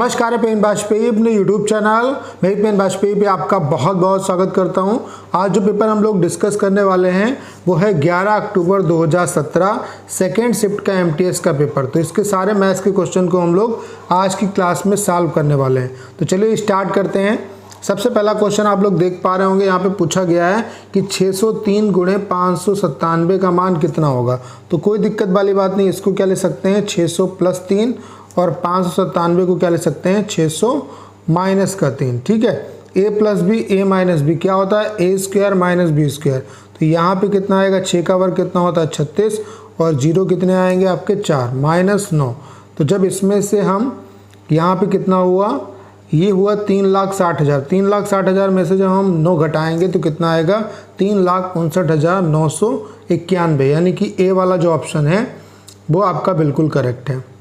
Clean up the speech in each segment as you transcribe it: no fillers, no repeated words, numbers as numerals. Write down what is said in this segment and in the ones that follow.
नमस्कार, पेन बाजपेयी अपने YouTube channel मेरी पेन बाजपेयी पे आपका बहुत बहुत स्वागत करता हूं। आज जो पेपर हम लोग डिस्कस करने वाले हैं वो है 11 अक्टूबर 2017 सेकेंड शिफ्ट का एमटीएस का पेपर। तो इसके सारे मैथ्स के क्वेश्चन को हम लोग आज की क्लास में सॉल्व करने वाले हैं। तो चलिए स्टार्ट करते हैं। सबसे पहला क्वेश्चन आप लोग देख पा रहे होंगे, यहाँ पे पूछा गया है कि 603 गुणे 597 का मान कितना होगा। तो कोई दिक्कत वाली बात नहीं, इसको क्या ले सकते हैं 600 प्लस 3 और 597 को क्या ले सकते हैं 600 माइनस का 3। ठीक है, a plus b a minus b क्या होता है a square minus b square. तो यहाँ पे कितना आएगा 6 का वर्ग कितना होता है 36 और 0 कितने आएंगे आपके 4 माइनस 9। तो जब इसमें से हम यहाँ पे कितना हुआ, ये हुआ 3,60,000। 3,60,000 में से जब हम 9 घटाएंगे तो कितना आएगा 3,59,991, यानी कि ए वाला जो ऑप्शन है वो आपका बिल्कुल करेक्ट है।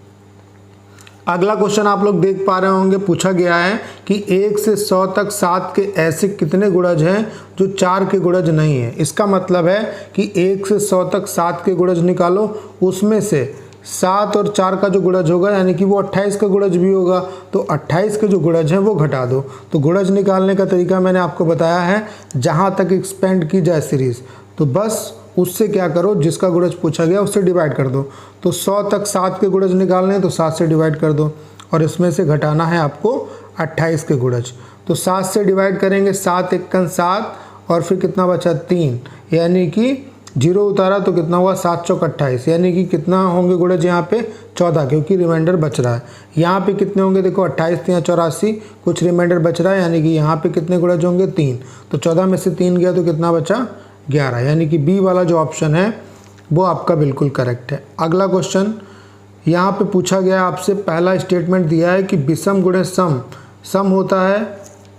अगला क्वेश्चन आप लोग देख पा रहे होंगे, पूछा गया है कि 1 से 100 तक 7 के ऐसे कितने गुणज हैं जो 4 के गुणज नहीं है। इसका मतलब है कि 1 से 100 तक 7 के गुणज निकालो, उसमें से 7 और 4 का जो गुणज होगा यानी कि वो 28 का गुणज भी होगा, तो 28 के जो गुणज हैं वो घटा दो। तो गुणज निकालने का तरीका मैंने आपको बताया है, जहाँ तक एक्सपेंड की जाए सीरीज़ तो बस उससे क्या करो, जिसका गुणज पूछा गया उससे डिवाइड कर दो। तो 100 तक 7 के गुणज निकालने हैं तो 7 से डिवाइड कर दो और इसमें से घटाना है आपको 28 के गुणज। तो 7 से डिवाइड करेंगे, 7 एकन 7 और फिर कितना बचा 3, यानी कि 0 उतारा तो कितना हुआ 7 चौक 28, यानी कि कितना होंगे गुणज यहाँ पे 14, क्योंकि रिमाइंडर बच रहा है। यहाँ पे कितने होंगे देखो 28 3 84, कुछ रिमाइंडर बच रहा है, यानी कि यहाँ पे कितने गुणज होंगे 3। तो 14 में से 3 गया तो कितना बचा 11, यानी कि बी वाला जो ऑप्शन है वो आपका बिल्कुल करेक्ट है। अगला क्वेश्चन यहाँ पे पूछा गया है आपसे, पहला स्टेटमेंट दिया है कि विषम गुणे सम होता है।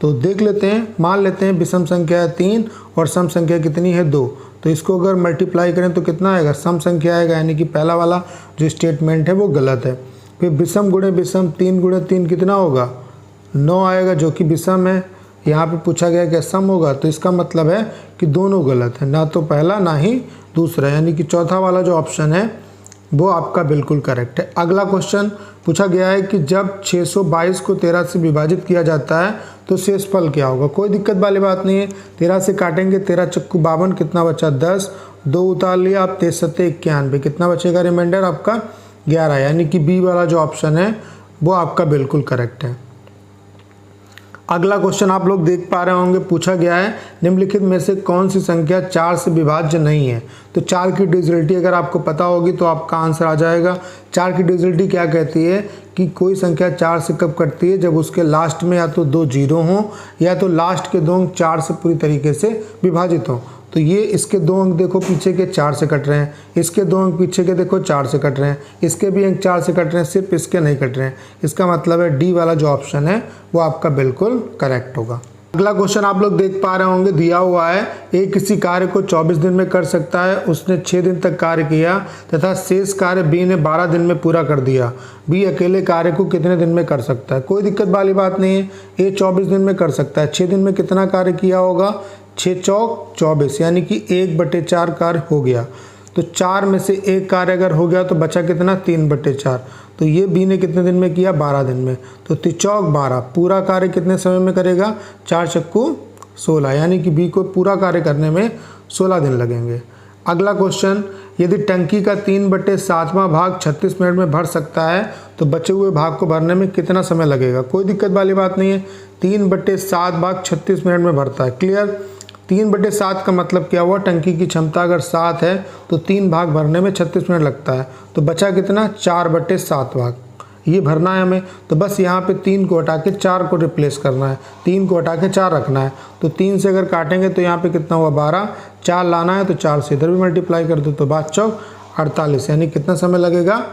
तो देख लेते हैं, मान लेते हैं विषम संख्या है 3 और सम संख्या कितनी है 2। तो इसको अगर मल्टीप्लाई करें तो कितना आएगा सम संख्या आएगा, यानी कि पहला वाला जो स्टेटमेंट है वो गलत है। फिर विषम गुणे विषम 3 गुणे 3 कितना होगा 9 आएगा, जो कि विषम है। यहाँ पे पूछा गया कि सम होगा, तो इसका मतलब है कि दोनों गलत है, ना तो पहला ना ही दूसरा, यानी कि चौथा वाला जो ऑप्शन है वो आपका बिल्कुल करेक्ट है। अगला क्वेश्चन पूछा गया है कि जब 622 को 13 से विभाजित किया जाता है तो शेषफल क्या होगा। कोई दिक्कत वाली बात नहीं है, 13 से काटेंगे, 13 चक्कू 52, कितना बचा 10, 2 उतार लिया आप 23 सत्ते 91, कितना बचेगा रिमाइंडर आपका 11, यानी कि बी वाला जो ऑप्शन है वो आपका बिल्कुल करेक्ट है। अगला क्वेश्चन आप लोग देख पा रहे होंगे, पूछा गया है निम्नलिखित में से कौन सी संख्या 4 से विभाज्य नहीं है। तो 4 की डिविजिबिलिटी अगर आपको पता होगी तो आपका आंसर आ जाएगा। 4 की डिविजिबिलिटी क्या कहती है कि कोई संख्या 4 से कब कटती है, जब उसके लास्ट में या तो 2 जीरो हों या तो लास्ट के 2 अंक 4 से पूरी तरीके से विभाजित हों। तो ये इसके 2 अंक देखो पीछे के 4 से कट रहे हैं, इसके 2 अंक पीछे के देखो 4 से कट रहे हैं, इसके भी अंक 4 से कट रहे हैं, सिर्फ इसके नहीं कट रहे हैं। इसका मतलब है डी वाला जो ऑप्शन है वो आपका बिल्कुल करेक्ट होगा। अगला क्वेश्चन आप लोग देख पा रहे होंगे, दिया हुआ है ए किसी कार्य को 24 दिन में कर सकता है, उसने 6 दिन तक कार्य किया तथा शेष कार्य बी ने 12 दिन में पूरा कर दिया। बी अकेले कार्य को कितने दिन में कर सकता है। कोई दिक्कत वाली बात नहीं है, ए 24 दिन में कर सकता है। 6 दिन में कितना कार्य किया होगा 6 चौक 24, यानी कि 1/4 कार्य हो गया। तो 4 में से 1 कार्य अगर हो गया तो बचा कितना 3/4। तो ये बी ने कितने दिन में किया 12 दिन में। तो 3 चौक 12, पूरा कार्य कितने समय में करेगा 4 चक्कू 16, यानी कि बी को पूरा कार्य करने में 16 दिन लगेंगे। अगला क्वेश्चन, यदि टंकी का 3/7वां भाग 36 मिनट में भर सकता है तो बचे हुए भाग को भरने में कितना समय लगेगा। कोई दिक्कत वाली बात नहीं है, 3/7 भाग 36 मिनट में भरता है। क्लियर, 3/7 का मतलब क्या हुआ, टंकी की क्षमता अगर 7 है तो 3 भाग भरने में 36 मिनट लगता है। तो बचा कितना 4/7 भाग, ये भरना है हमें। तो बस यहाँ पे 3 को हटा के 4 को रिप्लेस करना है, 3 को हटा के 4 रखना है। तो 3 से अगर काटेंगे तो यहाँ पे कितना हुआ 12, 4 लाना है तो 4 से इधर भी मल्टीप्लाई कर दो तो 5 चौक 48, यानी कितना समय लगेगा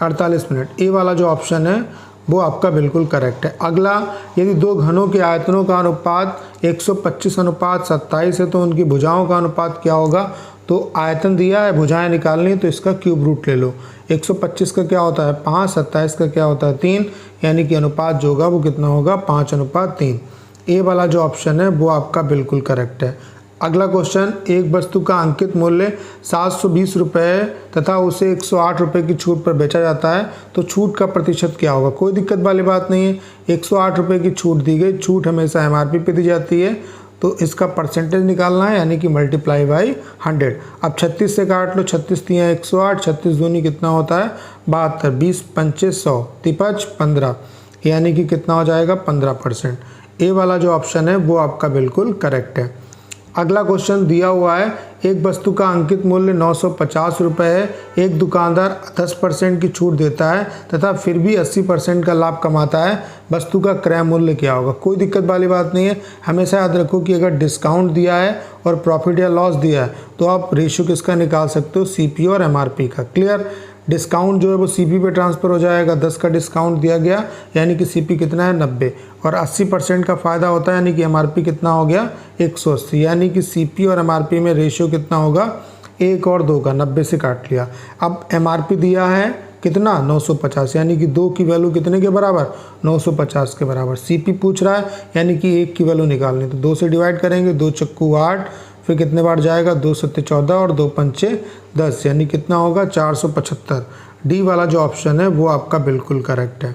48 मिनट। ए वाला जो ऑप्शन है वो आपका बिल्कुल करेक्ट है। अगला, यदि 2 घनों के आयतनों का अनुपात 125:27 है तो उनकी भुजाओं का अनुपात क्या होगा। तो आयतन दिया है, भुजाएं निकालनी है, तो इसका क्यूब रूट ले लो। 125 का क्या होता है 5, 27 का क्या होता है 3, यानी कि अनुपात जो होगा वो कितना होगा 5:3। ए वाला जो ऑप्शन है वो आपका बिल्कुल करेक्ट है। अगला क्वेश्चन, एक वस्तु का अंकित मूल्य 720 रुपये तथा उसे 108 रुपये की छूट पर बेचा जाता है तो छूट का प्रतिशत क्या होगा। कोई दिक्कत वाली बात नहीं है, 108 रुपये की छूट दी गई, छूट हमेशा MRP पे दी जाती है तो इसका परसेंटेज निकालना है यानी कि मल्टीप्लाई बाई 100। अब 36 से काट लो, 36 तियाँ 108, 36 दूनी कितना होता है 72, 20 पंचे 100, तिपच 15 यानी कि कितना हो जाएगा 15%। ए वाला जो ऑप्शन है वो आपका बिल्कुल करेक्ट है। अगला क्वेश्चन दिया हुआ है, एक वस्तु का अंकित मूल्य 950 रुपये है, एक दुकानदार 10% की छूट देता है तथा फिर भी 80% का लाभ कमाता है, वस्तु का क्रय मूल्य क्या होगा। कोई दिक्कत वाली बात नहीं है, हमेशा याद रखो कि अगर डिस्काउंट दिया है और प्रॉफिट या लॉस दिया है तो आप रेशियो किसका निकाल सकते हो, CP और MRP का। क्लियर, डिस्काउंट जो है वो CP पे ट्रांसफ़र हो जाएगा, 10 का डिस्काउंट दिया गया यानी कि CP कितना है 90 और 80% का फ़ायदा होता है यानी कि MRP कितना हो गया 180, यानी कि CP और MRP में रेशियो कितना होगा 1 और 2 का, 90 से काट लिया। अब MRP दिया है कितना 950 यानी कि 2 की वैल्यू कितने के बराबर 950 के बराबर। CP पूछ रहा है यानी कि 1 की वैल्यू निकालनी, तो 2 से डिवाइड करेंगे, 2 चक्कू 8, फिर कितने बार जाएगा 2 सत्ते 14 और 2 पंचे 10 यानी कितना होगा 475। डी वाला जो ऑप्शन है वो आपका बिल्कुल करेक्ट है।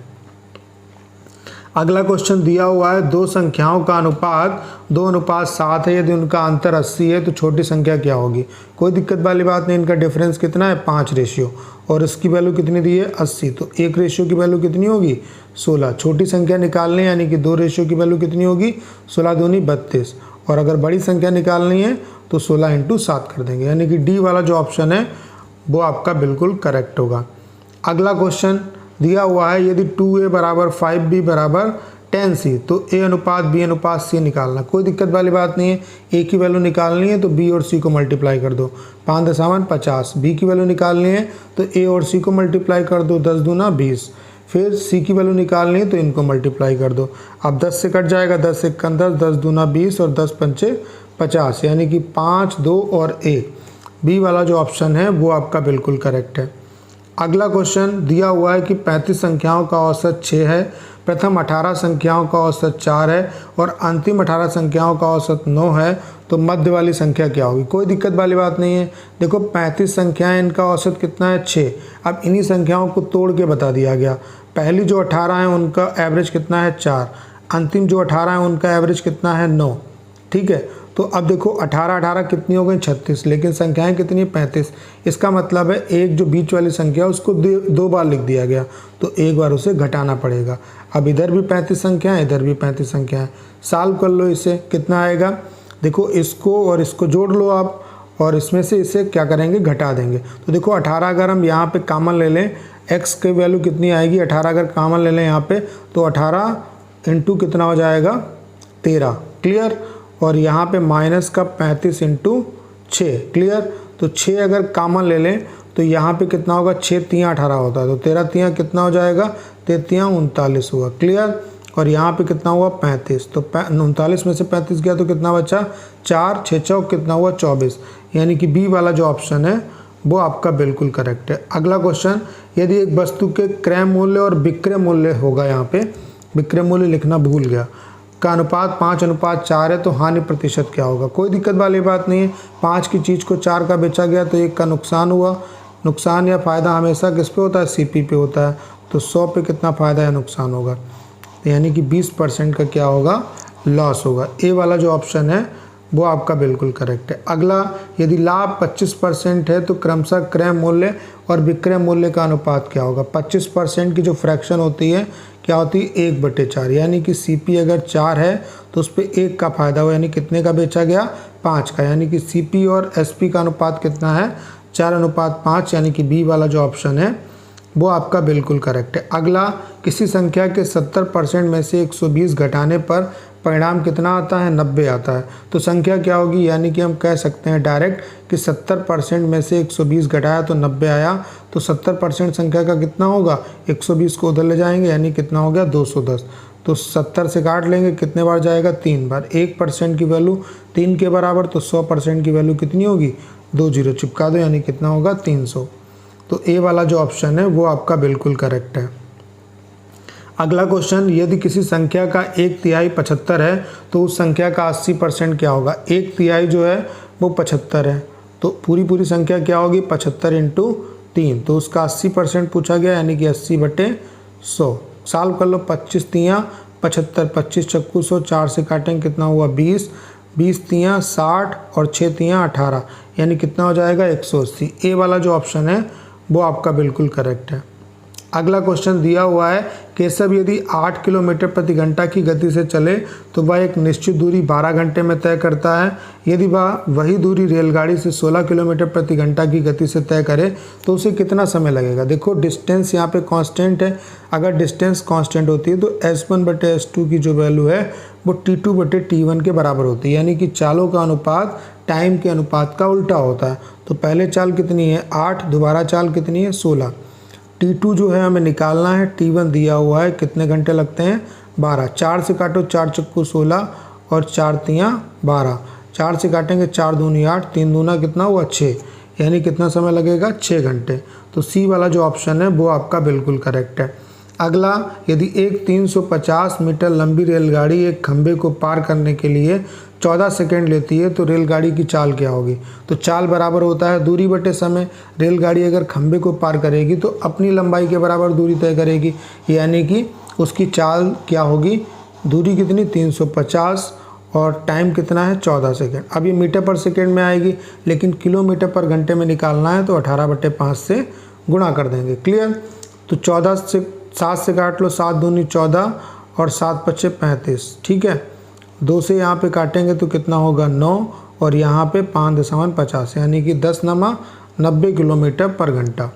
अगला क्वेश्चन दिया हुआ है, दो संख्याओं का अनुपात 2:7 है, यदि उनका अंतर 80 है तो छोटी संख्या क्या होगी। कोई दिक्कत वाली बात नहीं, इनका डिफरेंस कितना है 5 रेशियो और इसकी वैल्यू कितनी दी है 80, तो 1 रेशियो की वैल्यू कितनी होगी 16। छोटी संख्या निकालनी यानी कि 2 रेशियो की वैल्यू कितनी होगी 16 दूनी 32 और अगर बड़ी संख्या निकालनी है तो 16 × 7 कर देंगे यानी कि डी वाला जो ऑप्शन है वो आपका बिल्कुल करेक्ट होगा। अगला क्वेश्चन दिया हुआ है, यदि 2a = 5b = 10c तो a:b:c निकालना। कोई दिक्कत वाली बात नहीं है, a की वैल्यू निकालनी है तो b और c को मल्टीप्लाई कर दो, 5 × 50। b की वैल्यू निकालनी है तो a और c को मल्टीप्लाई कर दो, 10 दूना 20। फिर c की वैल्यू निकालनी है तो इनको मल्टीप्लाई कर दो। अब 10 से कट जाएगा, 10 × 1 = 10, 10 दूना 20 और 10 पंचे 50 यानी कि 5, 2 और 1। बी वाला जो ऑप्शन है वो आपका बिल्कुल करेक्ट है। अगला क्वेश्चन दिया हुआ है कि 35 संख्याओं का औसत 6 है, प्रथम 18 संख्याओं का औसत 4 है और अंतिम 18 संख्याओं का औसत 9 है तो मध्य वाली संख्या क्या होगी। कोई दिक्कत वाली बात नहीं है, देखो 35 संख्याएं, इनका औसत कितना है 6। अब इन्हीं संख्याओं को तोड़ के बता दिया गया, पहली जो 18 है उनका एवरेज कितना है 4, अंतिम जो 18 है उनका एवरेज कितना है 9। ठीक है, तो अब देखो 18 कितनी हो गई 36, लेकिन संख्याएं कितनी 35। इसका मतलब है एक जो बीच वाली संख्या उसको 2 बार लिख दिया गया तो एक बार उसे घटाना पड़ेगा। अब इधर भी 35 संख्याएं, इधर भी 35 संख्याएं, सॉल्व कर लो, इसे कितना आएगा। देखो इसको और इसको जोड़ लो आप और इसमें से इसे क्या करेंगे घटा देंगे। तो देखो 18 अगर हम यहाँ पे कॉमन ले लें, x की वैल्यू कितनी आएगी 18 अगर कॉमन ले लें यहाँ पे तो 18 × कितना हो जाएगा 13। क्लियर, और यहाँ पे माइनस का 35 × 6। क्लियर, तो 6 अगर कॉमन ले लें तो यहाँ पे कितना होगा 6 तियाँ 18 होता है तो 13 तियाँ कितना हो जाएगा 13 तियाँ 39 हुआ। क्लियर, और यहाँ पे कितना हुआ 35, तो 39 में से 35 गया तो कितना बचा 4, 6 चौक कितना हुआ 24, यानी कि बी वाला जो ऑप्शन है वो आपका बिल्कुल करेक्ट है। अगला क्वेश्चन, यदि एक वस्तु के क्रय मूल्य और विक्रय मूल्य होगा, यहाँ पे विक्रय मूल्य लिखना भूल गया, का अनुपात 5:4 है तो हानि प्रतिशत क्या होगा। कोई दिक्कत वाली बात नहीं है, 5 की चीज़ को 4 का बेचा गया तो 1 का नुकसान हुआ। नुकसान या फ़ायदा हमेशा किस पे होता है CP पे होता है, तो 100 पे कितना फ़ायदा या नुकसान होगा, यानी कि 20% का क्या होगा लॉस होगा। ए वाला जो ऑप्शन है वो आपका बिल्कुल करेक्ट है। अगला, यदि लाभ 25% है तो क्रमशः क्रय मूल्य और विक्रय मूल्य का अनुपात क्या होगा। 25% की जो फ्रैक्शन होती है क्या होती है 1/4, यानी कि CP अगर 4 है तो उस पर 1 का फ़ायदा हुआ, यानी कितने का बेचा गया 5 का, यानी कि CP और SP का अनुपात कितना है 4:5, यानी कि बी वाला जो ऑप्शन है वो आपका बिल्कुल करेक्ट है। अगला, किसी संख्या के 70% में से 120 घटाने पर परिणाम कितना आता है 90 आता है, तो संख्या क्या होगी, यानी कि हम कह सकते हैं डायरेक्ट कि 70% में से 120 घटाया तो 90 आया, तो 70% संख्या का कितना होगा 120 को उधर ले जाएंगे यानी कितना हो गया 210, तो 70 से काट लेंगे, कितने बार जाएगा 3 बार, 1% की वैल्यू 3 के बराबर, तो 100% की वैल्यू कितनी होगी 2 0 चिपका दो यानी कितना होगा 300। तो ए वाला जो ऑप्शन है वो आपका बिल्कुल करेक्ट है। अगला क्वेश्चन, यदि किसी संख्या का 1/3 75 है तो उस संख्या का 80% क्या होगा। 1/3 जो है वो 75 है, तो पूरी संख्या क्या होगी 75 × 3, तो उसका 80% पूछा गया, यानी कि 80/100। सॉल्व कर लो। 25 तियाँ 75, 25 चक्कू 100, 4 से काटेंगे कितना हुआ 20, 20 तियाँ 60 और 6 तियाँ 18, यानी कितना हो जाएगा 180। ए वाला जो ऑप्शन है वो आपका बिल्कुल करेक्ट है। अगला क्वेश्चन दिया हुआ है, केशव यदि 8 किलोमीटर प्रति घंटा की गति से चले तो वह एक निश्चित दूरी 12 घंटे में तय करता है। यदि वह वही दूरी रेलगाड़ी से 16 किलोमीटर प्रति घंटा की गति से तय करे तो उसे कितना समय लगेगा। देखो डिस्टेंस यहाँ पे कांस्टेंट है, अगर डिस्टेंस कांस्टेंट होती है तो S1/S2 की जो वैल्यू है वो T2/T1 के बराबर होती है, यानी कि चालों का अनुपात टाइम के अनुपात का उल्टा होता है। तो पहले चाल कितनी है 8, दोबारा चाल कितनी है 16। T2 जो है हमें निकालना है, T1 दिया हुआ है, कितने घंटे लगते हैं 12। 4 से काटो, 4 चक्कू 16 और 4 तियाँ 12, 4 से काटेंगे 4 दूनी 8, 3 दूना कितना हुआ 6, यानी कितना समय लगेगा 6 घंटे। तो सी वाला जो ऑप्शन है वो आपका बिल्कुल करेक्ट है। अगला, यदि एक 350 मीटर लंबी रेलगाड़ी एक खंभे को पार करने के लिए 14 सेकंड लेती है तो रेलगाड़ी की चाल क्या होगी। तो चाल बराबर होता है दूरी बटे समय। रेलगाड़ी अगर खंभे को पार करेगी तो अपनी लंबाई के बराबर दूरी तय करेगी, यानी कि उसकी चाल क्या होगी, दूरी कितनी 350 और टाइम कितना है 14 सेकंड। अब ये मीटर पर सेकंड में आएगी, लेकिन किलोमीटर पर घंटे में निकालना है तो 18/5 से गुणा कर देंगे। क्लियर। तो 14 से 7 से काट लो, 7 दूनी 14 और 7 पच्चे 35, ठीक है। 2 से यहाँ पे काटेंगे तो कितना होगा 9 और यहाँ पे 5.50, यानी कि 10 नमा 90 किलोमीटर पर घंटा।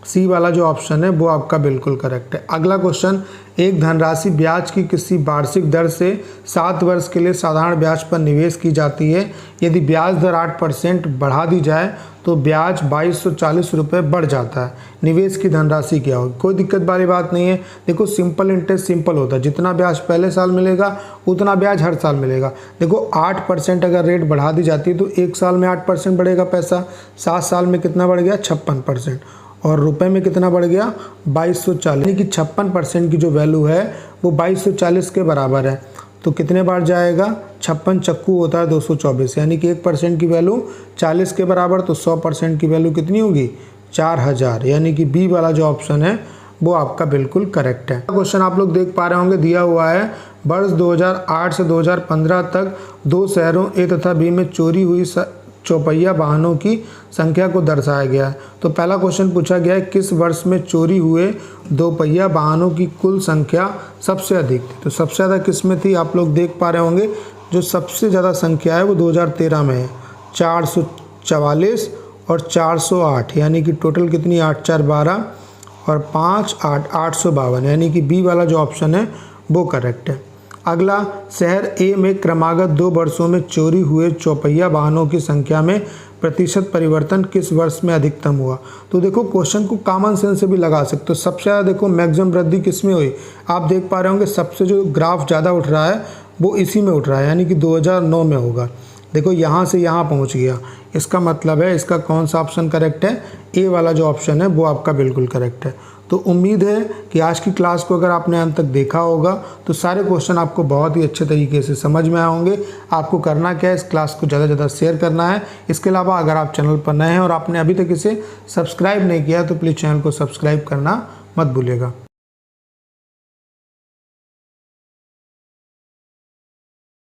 सी वाला जो ऑप्शन है वो आपका बिल्कुल करेक्ट है। अगला क्वेश्चन, एक धनराशि ब्याज की किसी वार्षिक दर से 7 वर्ष के लिए साधारण ब्याज पर निवेश की जाती है। यदि ब्याज दर 8% बढ़ा दी जाए तो ब्याज 2240 रुपये बढ़ जाता है। निवेश की धनराशि क्या होगी। कोई दिक्कत वाली बात नहीं है। देखो सिंपल इंटरेस्ट सिंपल होता है, जितना ब्याज पहले साल मिलेगा उतना ब्याज हर साल मिलेगा। देखो 8% अगर रेट बढ़ा दी जाती है तो 1 साल में 8% बढ़ेगा पैसा, 7 साल में कितना बढ़ गया 56%, और रुपए में कितना बढ़ गया 2240, यानी कि 56% की जो वैल्यू है वो 2240 के बराबर है। तो कितने बार जाएगा 56 चक्कू होता है 224, यानी कि 1% की वैल्यू 40 के बराबर, तो 100% की वैल्यू कितनी होगी 4000, यानी कि बी वाला जो ऑप्शन है वो आपका बिल्कुल करेक्ट है। क्वेश्चन आप लोग देख पा रहे होंगे, दिया हुआ है वर्ष 2008 से 2015 तक 2 शहरों ए तथा बी में चोरी हुई चौपहिया वाहनों की संख्या को दर्शाया गया है। तो पहला क्वेश्चन पूछा गया है, किस वर्ष में चोरी हुए 2 पहिया वाहनों की कुल संख्या सबसे अधिक थी। तो सबसे ज़्यादा किस में थी, आप लोग देख पा रहे होंगे जो सबसे ज़्यादा संख्या है वो 2013 में है 444 और 408, यानी कि टोटल कितनी 8 4 12 और 5 8 852, यानी कि बी वाला जो ऑप्शन है वो करेक्ट है। अगला, शहर ए में क्रमागत 2 वर्षों में चोरी हुए चौपहिया वाहनों की संख्या में प्रतिशत परिवर्तन किस वर्ष में अधिकतम हुआ। तो देखो क्वेश्चन को कॉमन सेंस से भी लगा सकते हो। सबसे ज़्यादा देखो मैक्सिमम वृद्धि किस में हुई, आप देख पा रहे होंगे सबसे जो ग्राफ ज़्यादा उठ रहा है वो इसी में उठ रहा है, यानी कि 2009 में होगा। देखो यहाँ से यहाँ पहुँच गया, इसका मतलब है इसका कौन सा ऑप्शन करेक्ट है, ए वाला जो ऑप्शन है वो आपका बिल्कुल करेक्ट है। तो उम्मीद है कि आज की क्लास को अगर आपने अंत तक देखा होगा तो सारे क्वेश्चन आपको बहुत ही अच्छे तरीके से समझ में आए होंगे। आपको करना क्या है, इस क्लास को ज़्यादा से ज़्यादा शेयर करना है। इसके अलावा अगर आप चैनल पर नए हैं और आपने अभी तक इसे सब्सक्राइब नहीं किया तो प्लीज़ चैनल को सब्सक्राइब करना मत भूलिएगा।